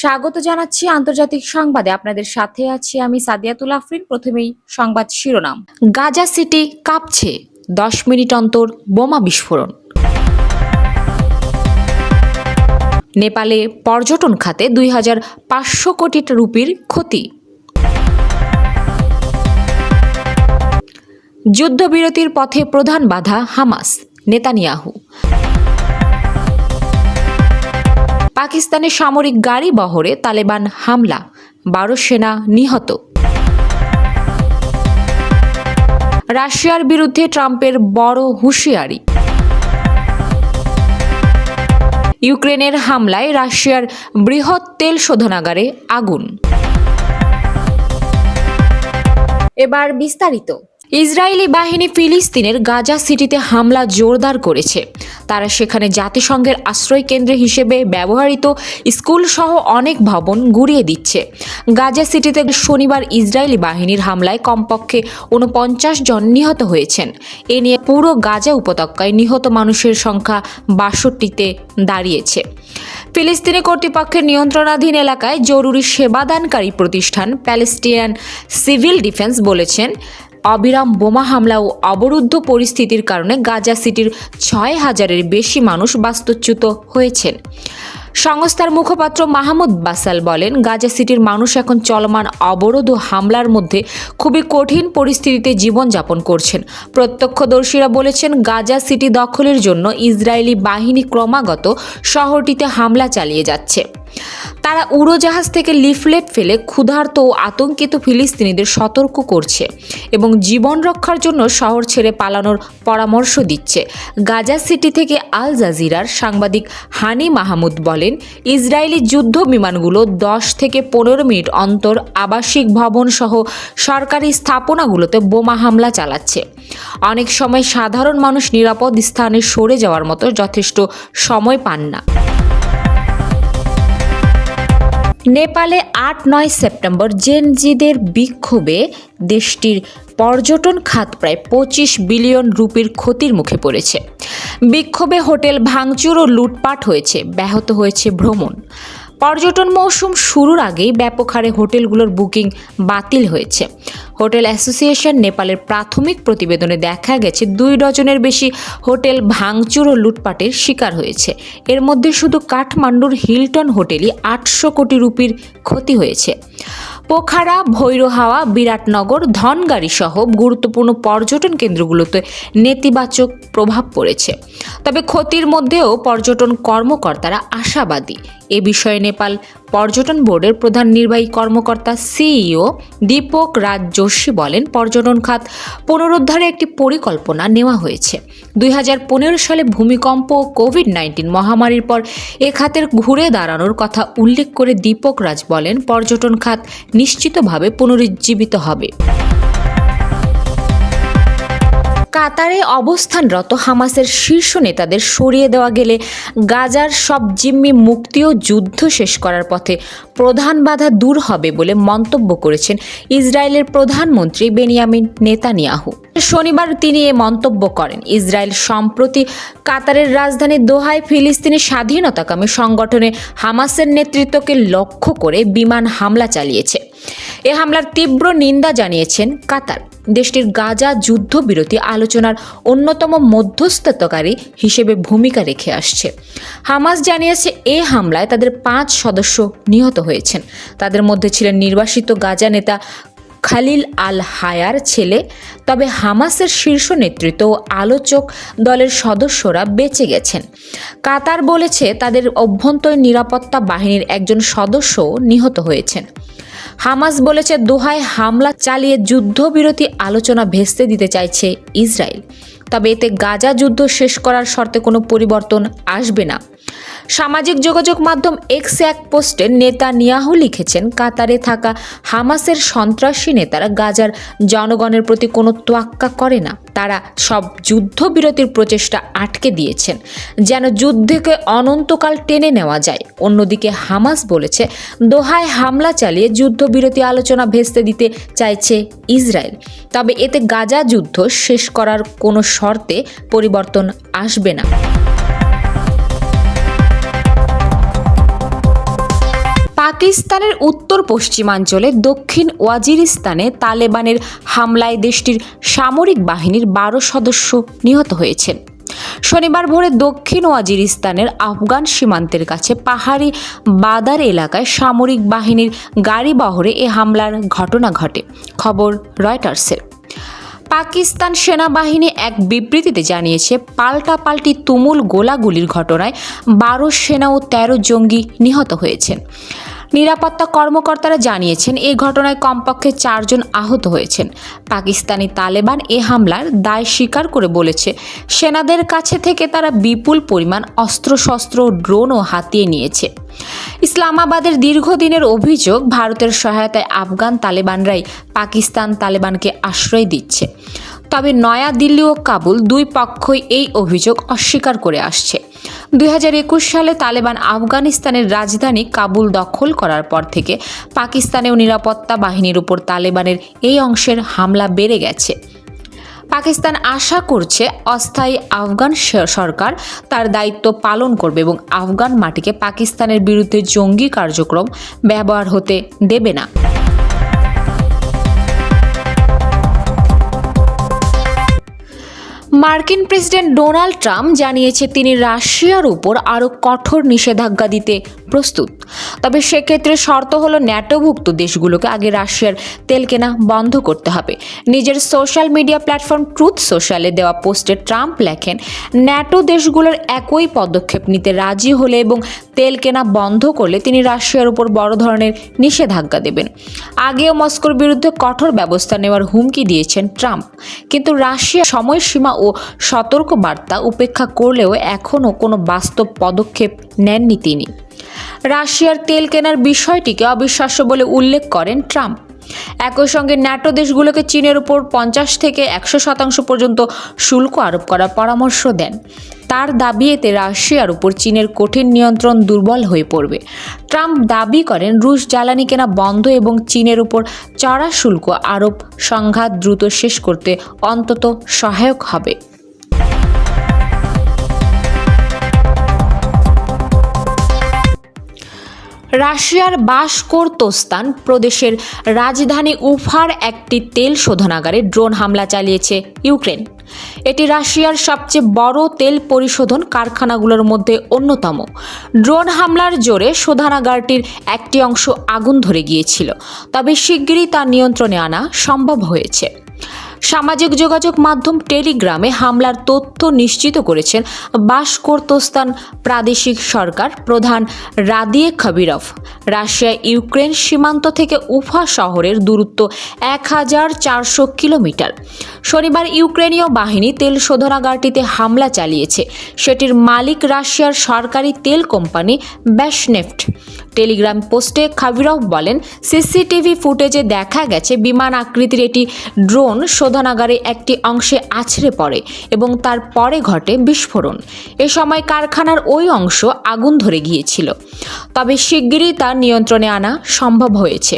স্বাগত জানাচ্ছি আন্তর্জাতিক সংবাদে। আপনাদের সাথে আছি আমি সাদিয়াতুল আফরিন। প্রথমেই সংবাদ শিরোনাম। গাজা সিটি কাঁপছে, 10 মিনিট অন্তর বোমা বিস্ফোরণ। নেপালে পর্যটন খাতে 2500 কোটি রুপির ক্ষতি। যুদ্ধবিরতির পথে প্রধান বাধা হামাস, নেতানিয়াহু। পাকিস্তানের সামরিক গাড়ি বহরে তালেবান হামলা, 12 সেনা নিহত। রাশিয়ার বিরুদ্ধে ট্রাম্পের বড় হুঁশিয়ারি। ইউক্রেনের হামলায় রাশিয়ার বৃহৎ তেল শোধনাগারে আগুন। এবার বিস্তারিত। ইসরায়েলি বাহিনী ফিলিস্তিনের গাজা সিটিতে হামলা জোরদার করেছে। তারা সেখানে জাতিসংঘের আশ্রয় কেন্দ্র হিসেবে ব্যবহৃত স্কুল সহ অনেক ভবন গুঁড়িয়ে দিচ্ছে। গাজা সিটিতে শনিবার ইসরায়েলি বাহিনীর হামলায় কমপক্ষে 49 জন নিহত হয়েছেন। এ নিয়ে পুরো গাজা উপত্যকায় নিহত মানুষের সংখ্যা 62তে দাঁড়িয়েছে। ফিলিস্তিনি কর্তৃপক্ষের নিয়ন্ত্রণাধীন এলাকায় জরুরি সেবাদানকারী প্রতিষ্ঠান প্যালেস্টিনিয়ান সিভিল ডিফেন্স বলেছেন, অবিরাম বোমা হামলা ও অবরুদ্ধ পরিস্থিতির কারণে গাজা সিটির 6000-এর বেশি মানুষ বাস্তুচ্যুত হয়েছেন। সংস্থার মুখপাত্র মাহমুদ বাসাল বলেন, গাজা সিটির মানুষ এখন চলমান অবরোধ ও হামলার মধ্যে খুবই কঠিন পরিস্থিতিতে জীবনযাপন করছেন। প্রত্যক্ষদর্শীরা বলেছেন, গাজা সিটি দখলের জন্য ইসরায়েলি বাহিনী ক্রমাগত শহরটিতে হামলা চালিয়ে যাচ্ছে। তারা উড়োজাহাজ থেকে লিফলেট ফেলে ক্ষুধার্ত ও আতঙ্কিত ফিলিস্তিনিদের সতর্ক করছে এবং জীবন রক্ষার জন্য শহর ছেড়ে পালানোর পরামর্শ দিচ্ছে। গাজা সিটি থেকে আল জাজিরার সাংবাদিক হানি মাহমুদ বলেন, ইসরায়েলি যুদ্ধ বিমানগুলো 10 থেকে 15 মিনিট অন্তর আবাসিক ভবন সহ সরকারি স্থাপনাগুলোতে বোমা হামলা চালাচ্ছে। অনেক সময় সাধারণ মানুষ নিরাপদ স্থানে সরে যাওয়ার মতো যথেষ্ট সময় পান না। নেপালে 8-9 সেপ্টেম্বর জেনজিদের বিক্ষোভে দেশটির পর্যটন খাত প্রায় 25 বিলিয়ন রুপির ক্ষতির মুখে পড়েছে। বিক্ষোভে হোটেল ভাঙচুর ও লুটপাট হয়েছে, ব্যাহত হয়েছে ভ্রমণ। পর্যটন মৌসুম শুরুর আগেই ব্যাপক হারে হোটেলগুলোর বুকিং বাতিল হয়েছে। হোটেল অ্যাসোসিয়েশন নেপালের প্রাথমিক প্রতিবেদনে দেখা গেছে 2 ডজনের বেশি হোটেল ভাঙচুর ও লুটপাটের শিকার হয়েছে। এর মধ্যে শুধু কাঠমান্ডুর হিলটন হোটেলই 800 কোটি রুপির ক্ষতি হয়েছে। পোখারা, ভৈরহাওয়া, বিরাটনগর, ধনগাড়ি সহ গুরুত্বপূর্ণ পর্যটন কেন্দ্রগুলোতে নেতিবাচক প্রভাব পড়েছে। তবে ক্ষতির মধ্যেও পর্যটন কর্মকর্তারা আশাবাদী। এ বিষয়ে নেপাল পর্যটন বোর্ডের প্রধান নির্বাহী কর্মকর্তা সিইও দীপক রাজ যোশী বলেন, পর্যটন খাত পুনরুদ্ধারে একটি পরিকল্পনা নেওয়া হয়েছে। 2015 সালে ভূমিকম্প ও কোভিড-19 মহামারীর পর এ খাতের ঘুরে দাঁড়ানোর কথা উল্লেখ করে দীপক রাজ বলেন, পর্যটন খাত নিশ্চিতভাবে পুনরুজ্জীবিত হবে। কাতারে অবস্থানরত হামাসের শীর্ষ নেতাদের সরিয়ে দেওয়া গেলে গাজার সব জিম্মি মুক্তি ও যুদ্ধ শেষ করার পথে প্রধান বাধা দূর হবে বলে মন্তব্য করেছেন ইসরায়েলের প্রধানমন্ত্রী বেনিয়ামিন নেতানিয়াহু। শনিবার তিনি এ মন্তব্য করেন। ইসরায়েল সম্প্রতি কাতারের রাজধানী দোহায় ফিলিস্তিনি স্বাধীনতাকামী সংগঠনে হামাসের নেতৃত্বকে লক্ষ্য করে বিমান হামলা চালিয়েছে। এ হামলার তীব্র নিন্দা জানিয়েছেন কাতার। দেশটির গাজা যুদ্ধবিরতি আলোচনার অন্যতম মধ্যস্থতাকারী হিসেবে ভূমিকা রেখে আসছে। হামাস জানিয়েছে, এ হামলায় তাদের 5 সদস্য নিহত হয়েছেন। তাদের মধ্যে ছিলেন নির্বাসিত গাজা নেতা খালিল আল হায়ার ছেলে। তবে হামাসের শীর্ষ নেতৃত্ব ও আলোচক দলের সদস্যরা বেঁচে গেছেন। কাতার বলেছে, তাদের অভ্যন্তরীণ নিরাপত্তা বাহিনীর একজন সদস্যও নিহত হয়েছেন। হামাস বলেছে, দোহায় হামলা চালিয়ে যুদ্ধবিরতি আলোচনা ভেস্তে দিতে চাইছে ইসরায়েল। তবে এতে গাজা যুদ্ধ শেষ করার শর্তে কোনো পরিবর্তন আসবে না। সামাজিক যোগাযোগ মাধ্যম এক্সে এক পোস্টে নেতানিয়াহু লিখেছেন, কাতারে থাকা হামাসের সন্ত্রাসী নেতারা গাজার জনগণের প্রতি কোনো তোয়াক্কা করে না। তারা সব যুদ্ধবিরতির প্রচেষ্টা আটকে দিয়েছেন যেন যুদ্ধকে অনন্তকাল টেনে নেওয়া যায়। অন্যদিকে হামাস বলেছে, দোহায় হামলা চালিয়ে যুদ্ধবিরতি আলোচনা ভেস্তে দিতে চাইছে ইসরায়েল। তবে এতে গাজা যুদ্ধ শেষ করার কোনো শর্তে পরিবর্তন আসবে না। পাকিস্তানের উত্তর পশ্চিমাঞ্চলে দক্ষিণ ওয়াজিরিস্তানে তালেবানের হামলায় দেশটির সামরিক বাহিনীর 12 সদস্য নিহত হয়েছেন। শনিবার ভোরে দক্ষিণ ওয়াজিরিস্তানের আফগান সীমান্তের কাছে পাহাড়ি বাদার এলাকায় সামরিক বাহিনীর গাড়িবহরে এ হামলার ঘটনা ঘটে, খবর রয়টার্সের। পাকিস্তান সেনাবাহিনী এক বিবৃতিতে জানিয়েছে, পাল্টাপাল্টি তুমুল গোলাগুলির ঘটনায় 12 সেনা ও 13 জঙ্গি নিহত হয়েছেন। নিরাপত্তা কর্মকর্তারা জানিয়েছেন, এই ঘটনায় কমপক্ষে 4 জন আহত হয়েছেন। পাকিস্তানি তালেবান এ হামলার দায় স্বীকার করে বলেছে, সেনাদের কাছে থেকে তারা বিপুল পরিমাণ অস্ত্রশস্ত্র, ড্রোন ও হাতিয়ে নিয়েছে। ইসলামাবাদের দীর্ঘদিনের অভিযোগ, ভারতের সহায়তায় আফগান তালেবানরাই পাকিস্তান তালেবানকে আশ্রয় দিচ্ছে। তবে নয়াদিল্লি ও কাবুল দুই পক্ষই এই অভিযোগ অস্বীকার করে আসছে। 2021 সালে তালেবান আফগানিস্তানের রাজধানী কাবুল দখল করার পর থেকে পাকিস্তানেও নিরাপত্তা বাহিনীর উপর তালেবানের এই অংশের হামলা বেড়ে গেছে। পাকিস্তান আশা করছে অস্থায়ী আফগান সরকার তার দায়িত্ব পালন করবে এবং আফগান মাটিকে পাকিস্তানের বিরুদ্ধে জঙ্গি কার্যক্রম ব্যবহার হতে দেবে না। মার্কিন প্রেসিডেন্ট ডোনাল্ড ট্রাম্প জানিয়েছে, তিনি রাশিয়ার উপর আরও কঠোর নিষেধাজ্ঞা দিতে প্রস্তুত। তবে সেক্ষেত্রে শর্ত হলো, ন্যাটোভুক্ত দেশগুলোকে আগে রাশিয়ার তেল কেনা বন্ধ করতে হবে। নিজের সোশ্যাল মিডিয়া প্ল্যাটফর্ম ট্রুথ সোশ্যালে দেওয়া পোস্টে ট্রাম্প লেখেন, ন্যাটো দেশগুলোর একই পদক্ষেপ নিতে রাজি হলে এবং তেল কেনা বন্ধ করলে তিনি রাশিয়ার উপর বড় ধরনের নিষেধাজ্ঞা দেবেন। আগেও মস্কোর বিরুদ্ধে কঠোর ব্যবস্থা নেওয়ার হুমকি দিয়েছেন ট্রাম্প, কিন্তু রাশিয়া সময়সীমা ও সতর্ক বার্তা উপেক্ষা করলেও এখনও কোনো বাস্তব পদক্ষেপ নেননি তিনি। রাশিয়ার তেল কেনার বিষয়টিকে অবিশ্বাস্য বলে উল্লেখ করেন ট্রাম্প। একই সঙ্গে ন্যাটো দেশগুলোকে চীনের উপর 50 থেকে 100% পর্যন্ত শুল্ক আরোপ করার পরামর্শ দেন। তার দাবি, এতে রাশিয়ার উপর চীনের কঠিন নিয়ন্ত্রণ দুর্বল হয়ে পড়বে। ট্রাম্প দাবি করেন, রুশ জ্বালানি কেনা বন্ধ এবং চীনের উপর চড়া শুল্ক আরোপ সংঘাত দ্রুত শেষ করতে অন্তত সহায়ক হবে। রাশিয়ার বাশকোরতস্তান প্রদেশের রাজধানী উফার একটি তেল শোধনাগারে ড্রোন হামলা চালিয়েছে ইউক্রেন। এটি রাশিয়ার সবচেয়ে বড় তেল পরিশোধন কারখানাগুলোর মধ্যে অন্যতম। ড্রোন হামলার জোরে শোধনাগারটির একটি অংশ আগুন ধরে গিয়েছিল, তবে শিগগিরই তা নিয়ন্ত্রণে আনা সম্ভব হয়েছে। সামাজিক যোগাযোগ মাধ্যম টেলিগ্রামে হামলার তথ্য নিশ্চিত করেছেন বাশকোরতস্তান প্রাদেশিক সরকার প্রধান রাদিয়ে খাবিরভ। রাশিয়া ইউক্রেন সীমান্ত থেকে উফা শহরের দূরত্ব 1400 কিলোমিটার। শনিবার ইউক্রেনীয় বাহিনী তেল শোধনাগারটিতে হামলা চালিয়েছে। সেটির মালিক রাশিয়ার সরকারি তেল কোম্পানি ব্যাশনেফট। টেলিগ্রাম পোস্টে খাবিরভ বলেন, সিসিটিভি ফুটেজে দেখা গেছে বিমান আকৃতির এটি ড্রোন শোধনাগারে একটি অংশে আছড়ে পড়ে এবং তারপরে ঘটে বিস্ফোরণ। এ সময় কারখানার ওই অংশ আগুন ধরে গিয়েছিল, তবে শিগগিরই তা নিয়ন্ত্রণে আনা সম্ভব হয়েছে।